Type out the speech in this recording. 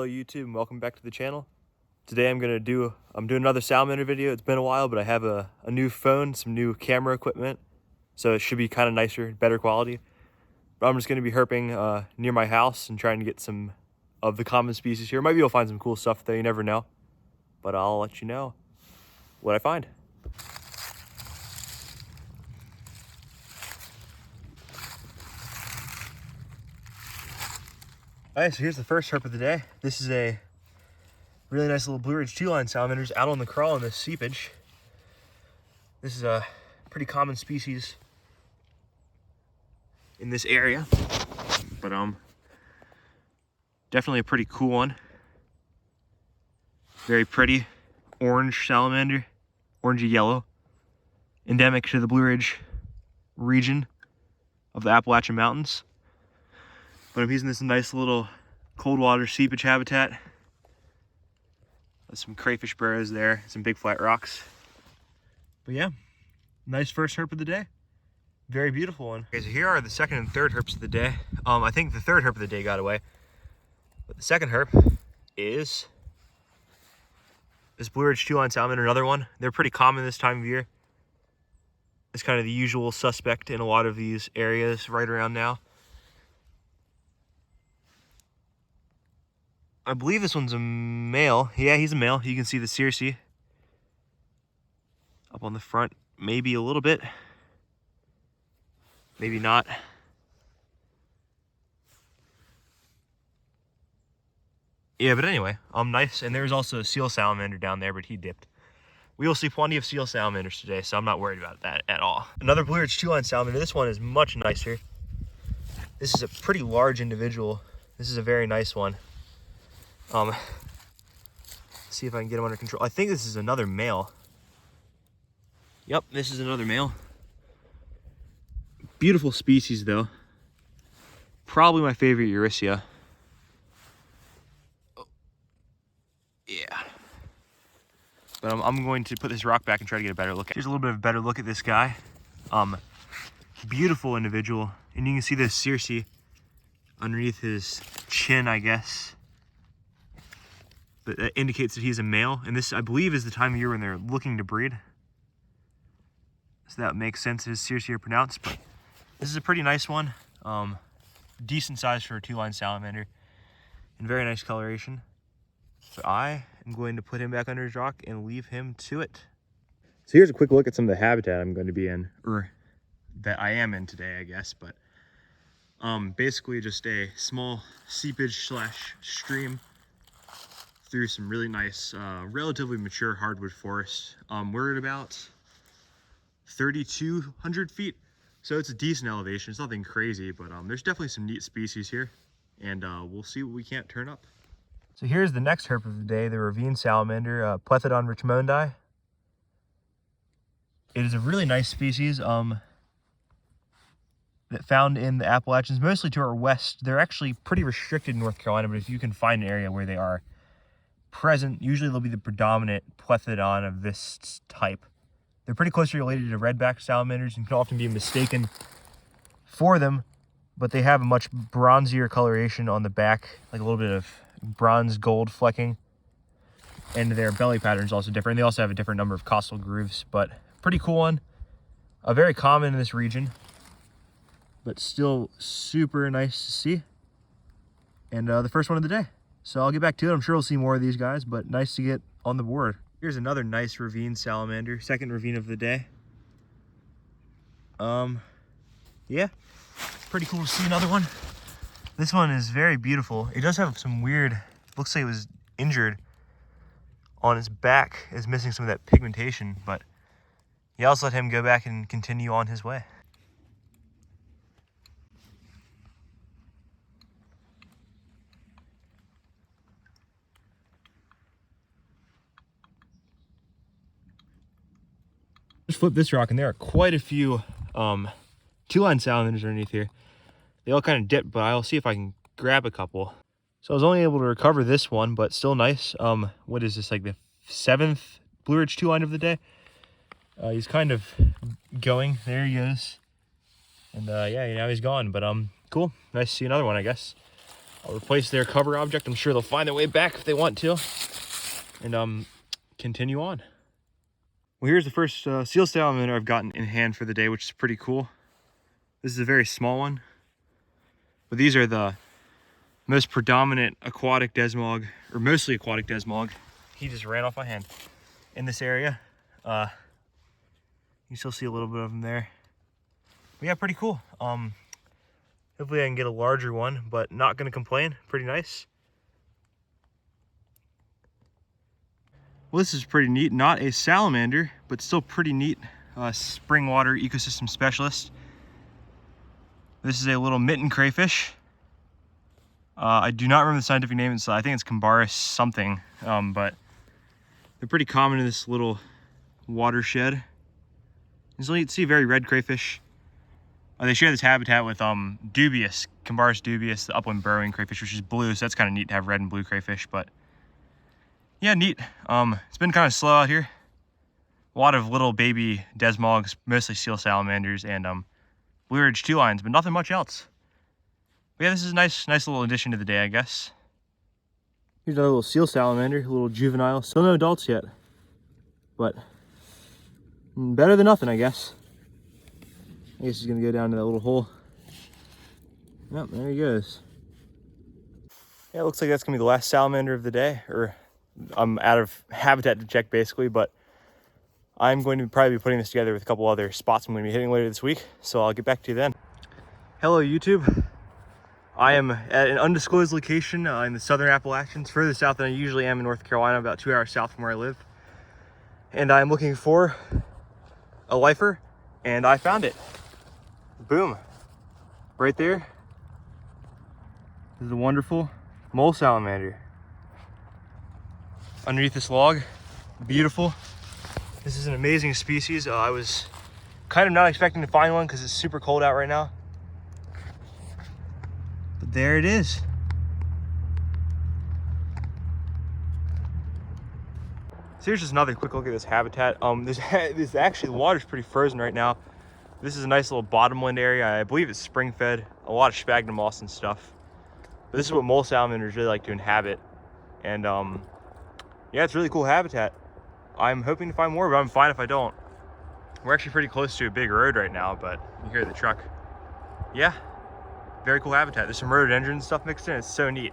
Hello YouTube and welcome back to the channel. Today I'm doing another salamander video. It's been a while, but I have a new phone, some new camera equipment, so it should be kind of nicer, better quality. But I'm just going to be herping near my house and trying to get some of the common species here. Maybe you'll find some cool stuff there, you never know. But I'll let you know what I find. Alright, so here's the first herp of the day. This is a really nice little blue ridge two-line salamanders out on the crawl in this seepage. This is a pretty common species in this area, but definitely a pretty cool one. Very pretty orange salamander, orangey yellow, endemic to the Blue Ridge region of the Appalachian Mountains. But I'm using this nice little cold water seepage habitat. There's some crayfish burrows there, some big flat rocks. But yeah, nice first herp of the day. Very beautiful one. Okay, so here are the second and third herps of the day. I think the third herp of the day got away. But the second herp is this Blue Ridge two-line salamander, another one. They're pretty common this time of year. It's kind of the usual suspect in a lot of these areas right around now. I believe this one's a male. Yeah, he's a male. You can see the circe up on the front. Maybe a little bit. Maybe not. Yeah, but anyway, nice. And there's also a seal salamander down there, but he dipped. We will see plenty of seal salamanders today, so I'm not worried about that at all. Another Blue Ridge two-line salamander. This one is much nicer. This is a pretty large individual. This is a very nice one. See if I can get him under control. I think this is another male. Yep, this is another male. Beautiful species though. Probably my favorite Eurycia. Oh. Yeah. But I'm going to put this rock back and try to get a better look at it. Here's a little bit of a better look at this guy. Beautiful individual. And you can see this circe underneath his chin, I guess. But that indicates that he's a male, and this, I believe, is the time of year when they're looking to breed. So that makes sense as circe are pronounced, but this is a pretty nice one. Decent size for a two-line salamander, and very nice coloration. So I am going to put him back under his rock and leave him to it. So here's a quick look at some of the habitat I'm going to be in, or that I am in today, I guess, but basically just a small seepage slash stream through some really nice, relatively mature hardwood forest. We're at about 3,200 feet, so it's a decent elevation. It's nothing crazy, but there's definitely some neat species here, and we'll see what we can't turn up. So here's the next herp of the day, the Ravine Salamander, Plethodon Richmondi. It is a really nice species that found in the Appalachians, mostly to our west. They're actually pretty restricted in North Carolina, but if you can find an area where they are present, usually they'll be the predominant Plethodon of this type. They're pretty closely related to redback salamanders and can often be mistaken for them, but they have a much bronzier coloration on the back, like a little bit of bronze gold flecking, and their belly pattern is also different. They also have a different number of costal grooves, but pretty cool one. Very common in this region, but still super nice to see. And the first one of the day. So I'll get back to it. I'm sure we'll see more of these guys, but nice to get on the board. Here's another nice Ravine salamander, second Ravine of the day. Yeah, pretty cool to see another one. This one is very beautiful. It does have some weird, looks like it was injured on its back, is missing some of that pigmentation, but yeah, I'll just let him go back and continue on his way. Just flip this rock, and there are quite a few two-line salamanders underneath here. They all kind of dip, but I'll see if I can grab a couple. So I was only able to recover this one, but still nice. What is this, like the 7th Blue Ridge two-line of the day? He's kind of going. There he goes. And yeah, now he's gone. But cool. Nice to see another one, I guess. I'll replace their cover object. I'm sure they'll find their way back if they want to. And continue on. Well, here's the first seal salamander I've gotten in hand for the day, which is pretty cool. This is a very small one. But these are the most predominant aquatic desmog, or mostly aquatic desmog. He just ran off my hand in this area. You still see a little bit of them there. But yeah, pretty cool. Hopefully I can get a larger one, but not gonna complain. Pretty nice. Well, this is pretty neat. Not a salamander, but still pretty neat. Spring water ecosystem specialist. This is a little mitten crayfish. I do not remember the scientific name. I think it's Cambaris something, but they're pretty common in this little watershed. So you can see very red crayfish. They share this habitat with dubious, Cambaris dubious, the upland burrowing crayfish, which is blue, so that's kind of neat to have red and blue crayfish, but yeah, neat. It's been kind of slow out here. A lot of little baby desmogs, mostly seal salamanders, and blue ridge 2 lines, but nothing much else. But yeah, this is a nice little addition to the day, I guess. Here's another little seal salamander, a little juvenile. Still no adults yet, but better than nothing, I guess. I guess he's gonna go down to that little hole. Yep, there he goes. Yeah, it looks like that's gonna be the last salamander of the day, or I'm out of habitat to check basically, but I'm going to probably be putting this together with a couple other spots I'm going to be hitting later this week, so I'll get back to you then. Hello YouTube. I am at an undisclosed location in the southern Appalachians, further south than I usually am in North Carolina, about 2 hours south from where I live. And I'm looking for a lifer, and I found it. Boom. Right there. This is a wonderful mole salamander. Underneath this log, beautiful. This is an amazing species. I was kind of not expecting to find one because it's super cold out right now. But there it is. So here's just another quick look at this habitat. This actually, the water's pretty frozen right now. This is a nice little bottomland area. I believe it's spring fed, a lot of sphagnum moss and stuff. But this is what mole salamanders really like to inhabit. And yeah, it's really cool habitat. I'm hoping to find more, but I'm fine if I don't. We're actually pretty close to a big road right now, but you hear the truck. Yeah, very cool habitat. There's some rhododendron stuff mixed in. It's so neat.